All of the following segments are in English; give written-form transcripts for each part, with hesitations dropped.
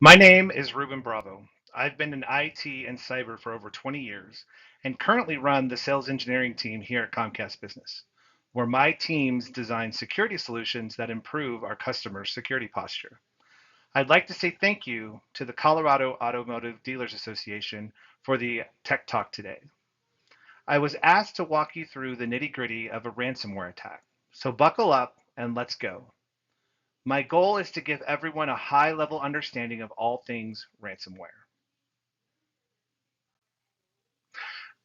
My name is Ruben Bravo. I've been in IT and cyber for over 20 years and currently run the sales engineering team here at Comcast Business, where my teams design security solutions that improve our customers' security posture. I'd like to say thank you to the Colorado Automotive Dealers Association for the Tech Talk today. I was asked to walk you through the nitty gritty of a ransomware attack, so buckle up and let's go. My goal is to give everyone a high level understanding of all things ransomware.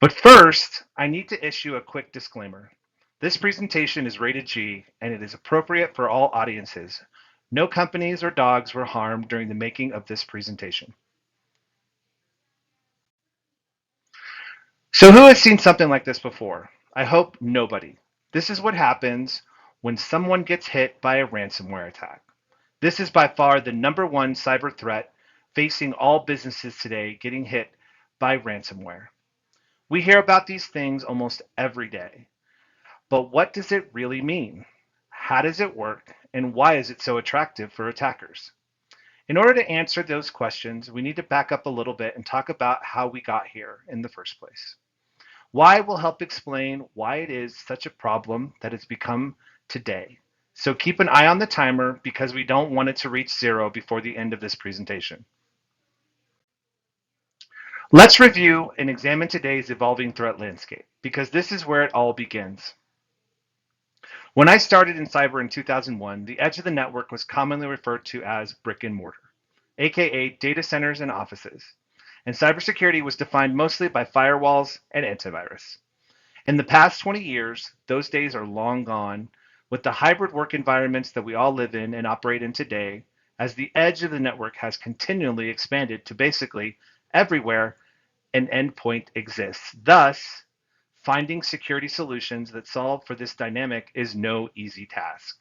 But first, I need to issue a quick disclaimer. This presentation is rated G and it is appropriate for all audiences. No companies or dogs were harmed during the making of this presentation. So who has seen something like this before? I hope nobody. This is what happens when someone gets hit by a ransomware attack. This is by far the number one cyber threat facing all businesses today, getting hit by ransomware. We hear about these things almost every day. But what does it really mean? How does it work? And why is it so attractive for attackers? In order to answer those questions, we need to back up a little bit and talk about how we got here in the first place. Why will help explain why it is such a problem that it's become today. So keep an eye on the timer because we don't want it to reach zero before the end of this presentation. Let's review and examine today's evolving threat landscape because this is where it all begins. When I started in cyber in 2001, the edge of the network was commonly referred to as brick and mortar, aka data centers and offices. And cybersecurity was defined mostly by firewalls and antivirus. In the past 20 years, those days are long gone, with the hybrid work environments that we all live in and operate in today, as the edge of the network has continually expanded to basically everywhere an endpoint exists. Thus, finding security solutions that solve for this dynamic is no easy task.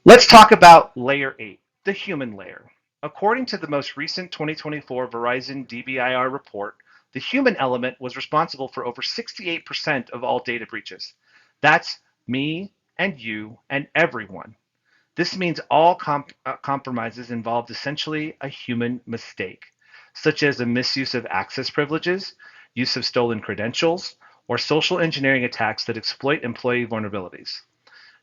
Let's talk about layer 8, the human layer. According to the most recent 2024 Verizon DBIR report, the human element was responsible for over 68% of all data breaches. That's me and you and everyone. This means all compromises involved essentially a human mistake, such as a misuse of access privileges, use of stolen credentials, or social engineering attacks that exploit employee vulnerabilities.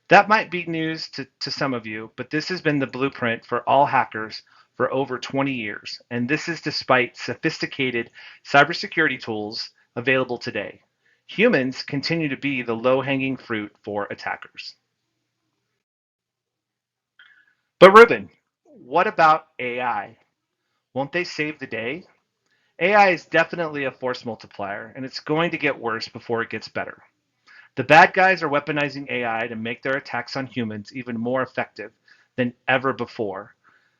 That might be news to some of you, but this has been the blueprint for all hackers for over 20 years, and this is despite sophisticated cybersecurity tools available today. Humans continue to be the low-hanging fruit for attackers. But Ruben, what about AI? Won't they save the day? AI is definitely a force multiplier, and it's going to get worse before it gets better. The bad guys are weaponizing AI to make their attacks on humans even more effective than ever before.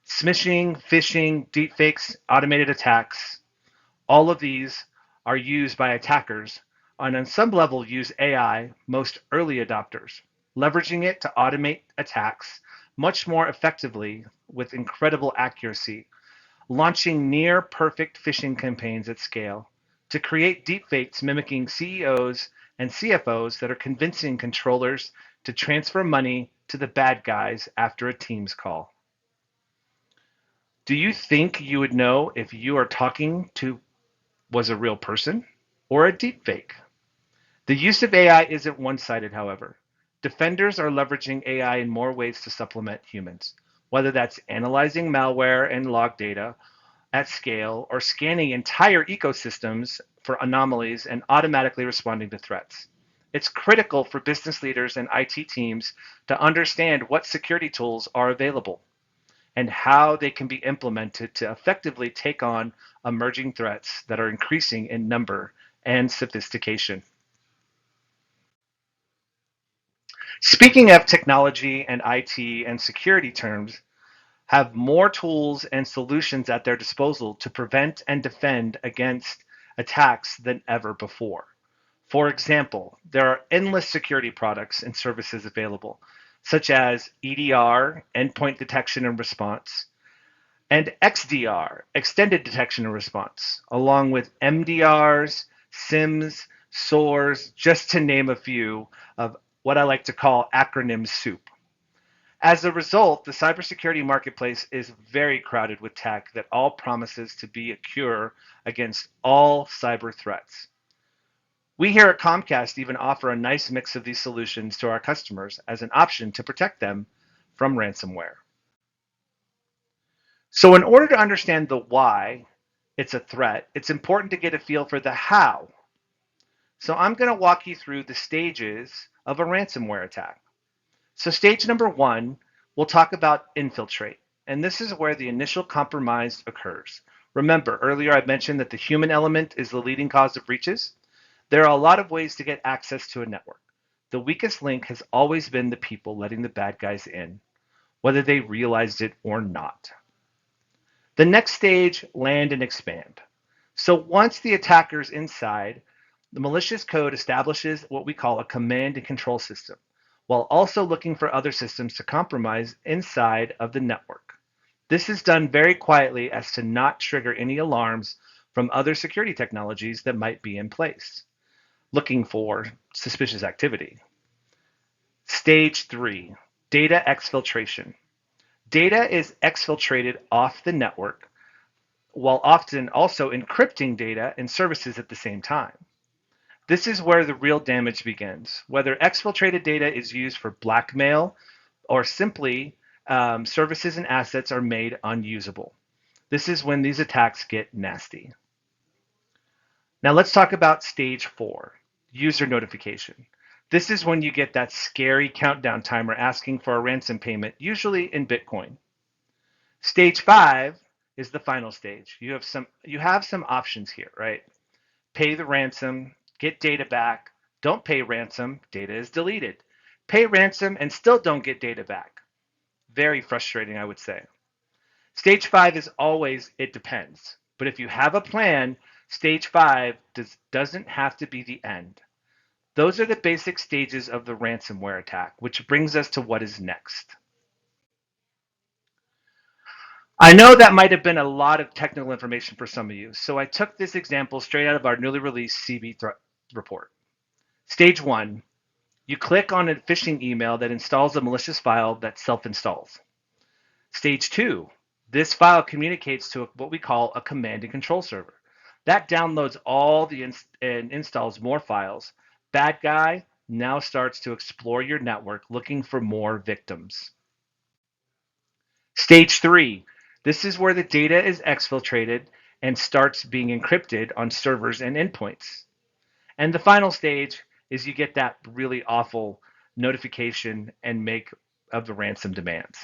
Smishing, phishing, deepfakes, automated attacks, all of these are used by attackers and on some level use AI, most early adopters, leveraging it to automate attacks much more effectively with incredible accuracy, launching near perfect phishing campaigns at scale to create deepfakes mimicking CEOs and CFOs that are convincing controllers to transfer money to the bad guys after a Teams call. Do you think you would know if you are talking to was a real person or a deepfake? The use of AI isn't one-sided, however. Defenders are leveraging AI in more ways to supplement humans, whether that's analyzing malware and log data at scale or scanning entire ecosystems for anomalies and automatically responding to threats. It's critical for business leaders and IT teams to understand what security tools are available and how they can be implemented to effectively take on emerging threats that are increasing in number and sophistication. Speaking of technology and IT and security terms, have more tools and solutions at their disposal to prevent and defend against attacks than ever before. For example, there are endless security products and services available, such as EDR, endpoint detection and response, and XDR, extended detection and response, along with MDRs, SIMs, SOARs, just to name a few of what I like to call acronym soup. As a result, the cybersecurity marketplace is very crowded with tech that all promises to be a cure against all cyber threats. We here at Comcast even offer a nice mix of these solutions to our customers as an option to protect them from ransomware. So, in order to understand the why it's a threat, it's important to get a feel for the how. So, I'm going to walk you through the stages of a ransomware attack. So, stage number one, we'll talk about infiltrate. And this is where the initial compromise occurs. Remember, earlier I mentioned that the human element is the leading cause of breaches. There are a lot of ways to get access to a network. The weakest link has always been the people letting the bad guys in, whether they realized it or not. The next stage, land and expand. So once the attacker's inside, the malicious code establishes what we call a command and control system, while also looking for other systems to compromise inside of the network. This is done very quietly as to not trigger any alarms from other security technologies that might be in place, looking for suspicious activity. Stage three, data exfiltration. Data is exfiltrated off the network while often also encrypting data and services at the same time. This is where the real damage begins, whether exfiltrated data is used for blackmail or simply services and assets are made unusable. This is when these attacks get nasty. Now let's talk about stage four, user notification. This is when you get that scary countdown timer asking for a ransom payment, usually in Bitcoin. Stage five is the final stage. You have some options here, right? Pay the ransom, get data back. Don't pay ransom, data is deleted. Pay ransom and still don't get data back. Very frustrating, I would say. Stage five is always it depends. But if you have a plan, stage five doesn't have to be the end. Those are the basic stages of the ransomware attack, which brings us to what is next. I know that might have been a lot of technical information for some of you, so I took this example straight out of our newly released CB threat report. Stage one, you click on a phishing email that installs a malicious file that self-installs. Stage two, this file communicates to what we call a command and control server. That downloads all and installs more files. Bad guy now starts to explore your network looking for more victims. Stage three, this is where the data is exfiltrated and starts being encrypted on servers and endpoints. And the final stage is you get that really awful notification and make of the ransom demands.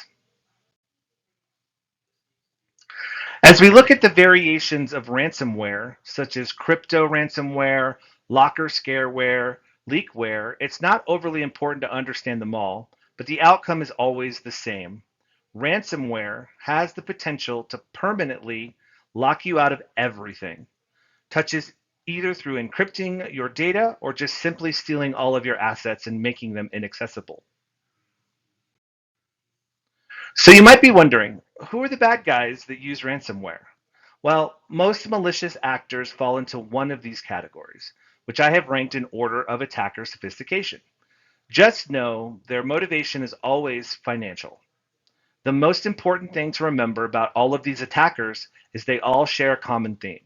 As we look at the variations of ransomware, such as crypto ransomware, locker scareware, leakware, it's not overly important to understand them all, but the outcome is always the same. Ransomware has the potential to permanently lock you out of everything, touches either through encrypting your data or just simply stealing all of your assets and making them inaccessible. So you might be wondering, who are the bad guys that use ransomware? Well, most malicious actors fall into one of these categories, which I have ranked in order of attacker sophistication. Just know their motivation is always financial. The most important thing to remember about all of these attackers is they all share a common theme.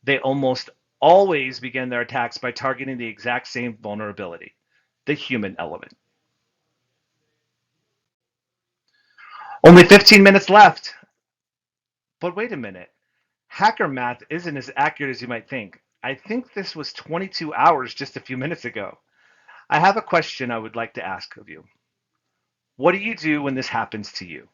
They almost always begin their attacks by targeting the exact same vulnerability, the human element. Only 15 minutes left. But wait a minute. Hacker math isn't as accurate as you might think. I think this was 22 hours just a few minutes ago. I have a question I would like to ask of you. What do you do when this happens to you?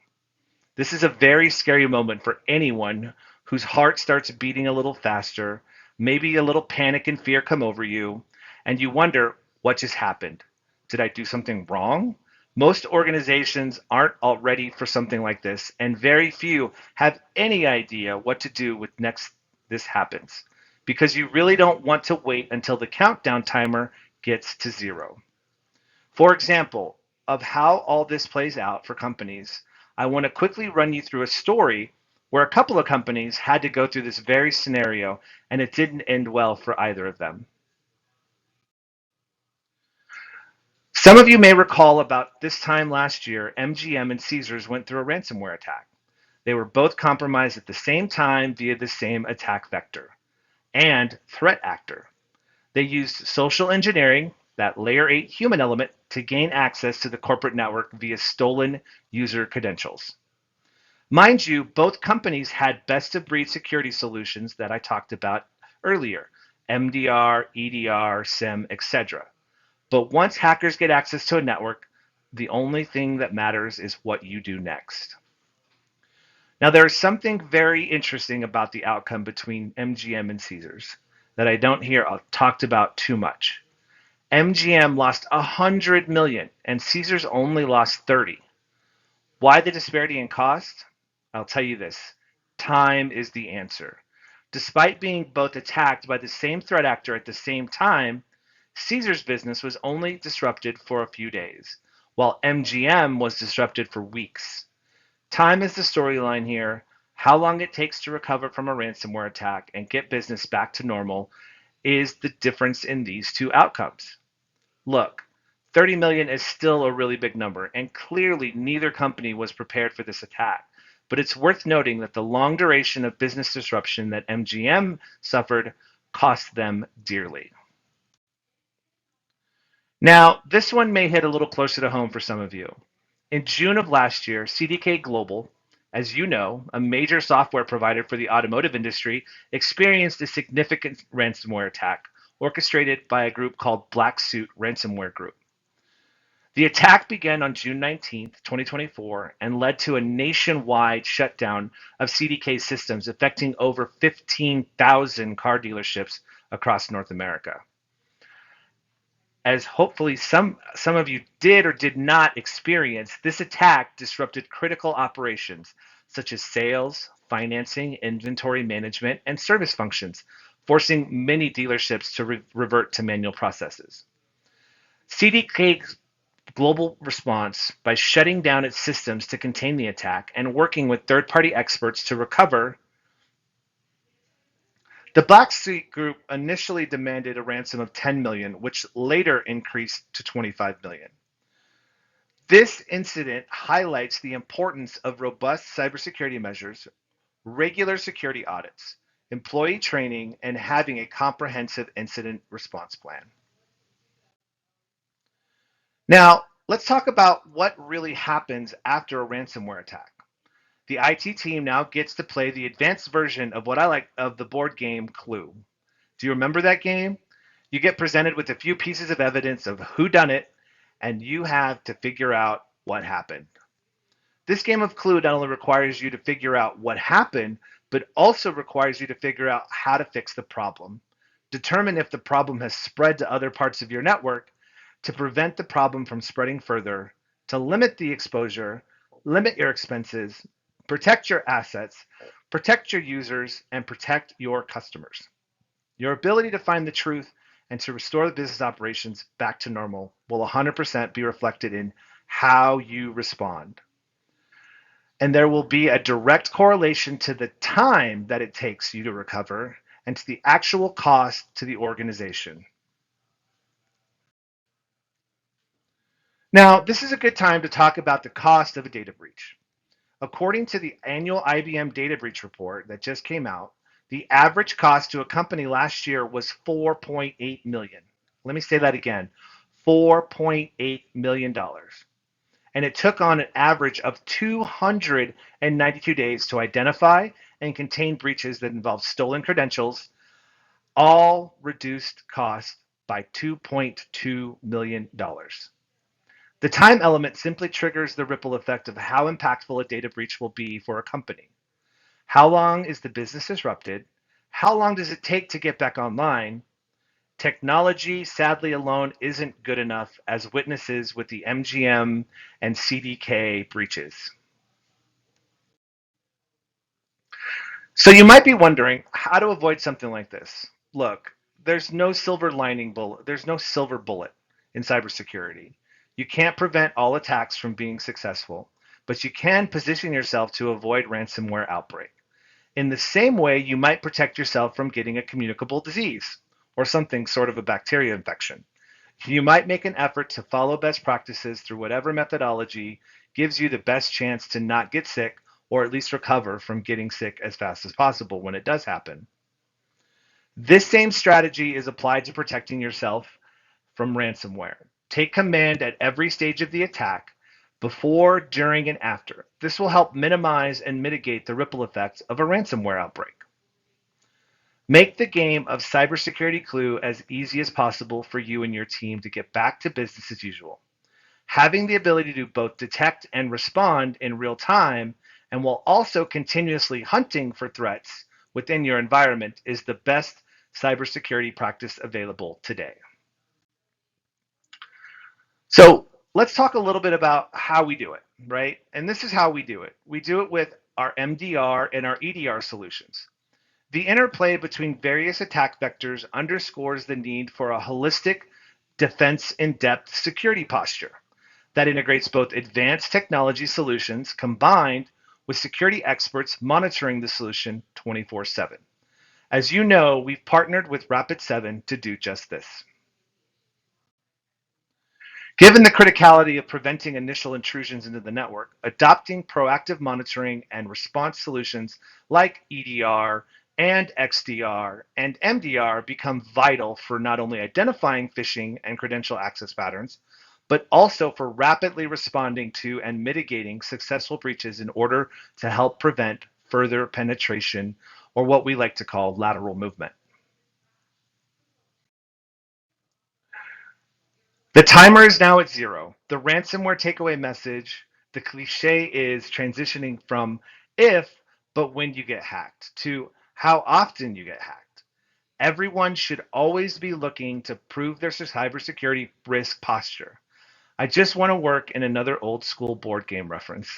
This is a very scary moment for anyone whose heart starts beating a little faster, maybe a little panic and fear come over you, and you wonder, what just happened? Did I do something wrong? Most organizations aren't all ready for something like this, and very few have any idea what to do with next this happens, because you really don't want to wait until the countdown timer gets to zero. For example, of how all this plays out for companies, I want to quickly run you through a story where a couple of companies had to go through this very scenario and it didn't end well for either of them. Some of you may recall about this time last year, MGM and Caesars went through a ransomware attack. They were both compromised at the same time via the same attack vector and threat actor. They used social engineering, that layer 8 human element, to gain access to the corporate network via stolen user credentials. Mind you, both companies had best of breed security solutions that I talked about earlier: MDR, EDR, SIEM, etc. But once hackers get access to a network, the only thing that matters is what you do next. Now, there is something very interesting about the outcome between MGM and Caesars that I don't hear talked about too much. MGM lost 100 million and Caesars only lost 30. Why the disparity in cost? I'll tell you this: time is the answer. Despite being both attacked by the same threat actor at the same time, Caesar's business was only disrupted for a few days, while MGM was disrupted for weeks. Time is the storyline here. How long it takes to recover from a ransomware attack and get business back to normal is the difference in these two outcomes. Look, 30 million is still a really big number, and clearly neither company was prepared for this attack. But it's worth noting that the long duration of business disruption that MGM suffered cost them dearly. Now, this one may hit a little closer to home for some of you. In June of last year, CDK Global, as you know, a major software provider for the automotive industry, experienced a significant ransomware attack orchestrated by a group called Black Suit Ransomware Group. The attack began on June 19th, 2024, and led to a nationwide shutdown of CDK systems, affecting over 15,000 car dealerships across North America. As hopefully some of you did or did not experience, this attack disrupted critical operations such as sales, financing, inventory management, and service functions, forcing many dealerships to revert to manual processes. CDK's global response, by shutting down its systems to contain the attack and working with third-party experts to recover. The Black Suit Group initially demanded a ransom of 10 million, which later increased to 25 million. This incident highlights the importance of robust cybersecurity measures, regular security audits, employee training, and having a comprehensive incident response plan. Now, let's talk about what really happens after a ransomware attack. The IT team now gets to play the advanced version of what I like of the board game Clue. Do you remember that game? You get presented with a few pieces of evidence of who done it, and you have to figure out what happened. This game of Clue not only requires you to figure out what happened, but also requires you to figure out how to fix the problem, determine if the problem has spread to other parts of your network, to prevent the problem from spreading further, to limit the exposure, limit your expenses, protect your assets, protect your users, and protect your customers. Your ability to find the truth and to restore the business operations back to normal will 100% be reflected in how you respond. And there will be a direct correlation to the time that it takes you to recover and to the actual cost to the organization. Now, this is a good time to talk about the cost of a data breach. According to the annual IBM data breach report that just came out, the average cost to a company last year was $4.8 million. Let me say that again, $4.8 million. And it took on an average of 292 days to identify and contain breaches that involved stolen credentials, all reduced cost by $2.2 million. The time element simply triggers the ripple effect of how impactful a data breach will be for a company. How long is the business disrupted? How long does it take to get back online? Technology, sadly, alone isn't good enough, as witnesses with the MGM and CDK breaches. So you might be wondering how to avoid something like this. Look, there's no silver lining bullet. There's no silver bullet in cybersecurity. You can't prevent all attacks from being successful, but you can position yourself to avoid ransomware outbreak. In the same way, you might protect yourself from getting a communicable disease or something sort of a bacteria infection. You might make an effort to follow best practices through whatever methodology gives you the best chance to not get sick or at least recover from getting sick as fast as possible when it does happen. This same strategy is applied to protecting yourself from ransomware. Take command at every stage of the attack, before, during, and after. This will help minimize and mitigate the ripple effects of a ransomware outbreak. Make the game of cybersecurity Clue as easy as possible for you and your team to get back to business as usual. Having the ability to both detect and respond in real time, and while also continuously hunting for threats within your environment, is the best cybersecurity practice available today. So let's talk a little bit about how we do it, right? And this is how we do it. We do it with our MDR and our EDR solutions. The interplay between various attack vectors underscores the need for a holistic defense in depth security posture that integrates both advanced technology solutions combined with security experts monitoring the solution 24/7. As you know, we've partnered with Rapid7 to do just this. Given the criticality of preventing initial intrusions into the network, adopting proactive monitoring and response solutions like EDR and XDR and MDR become vital for not only identifying phishing and credential access patterns, but also for rapidly responding to and mitigating successful breaches in order to help prevent further penetration, or what we like to call lateral movement. The timer is now at zero. The ransomware takeaway message, the cliche is transitioning from if, but when you get hacked, to how often you get hacked. Everyone should always be looking to prove their cybersecurity risk posture. I just want to work in another old school board game reference.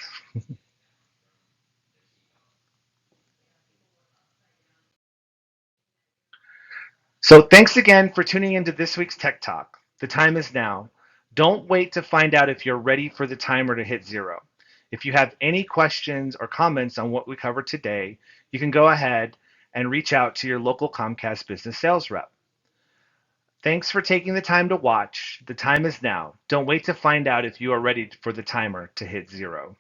So thanks again for tuning into this week's Tech Talk. The time is now. Don't wait to find out if you're ready for the timer to hit zero. If you have any questions or comments on what we covered today, you can go ahead and reach out to your local Comcast business sales rep. Thanks for taking the time to watch. The time is now. Don't wait to find out if you are ready for the timer to hit zero.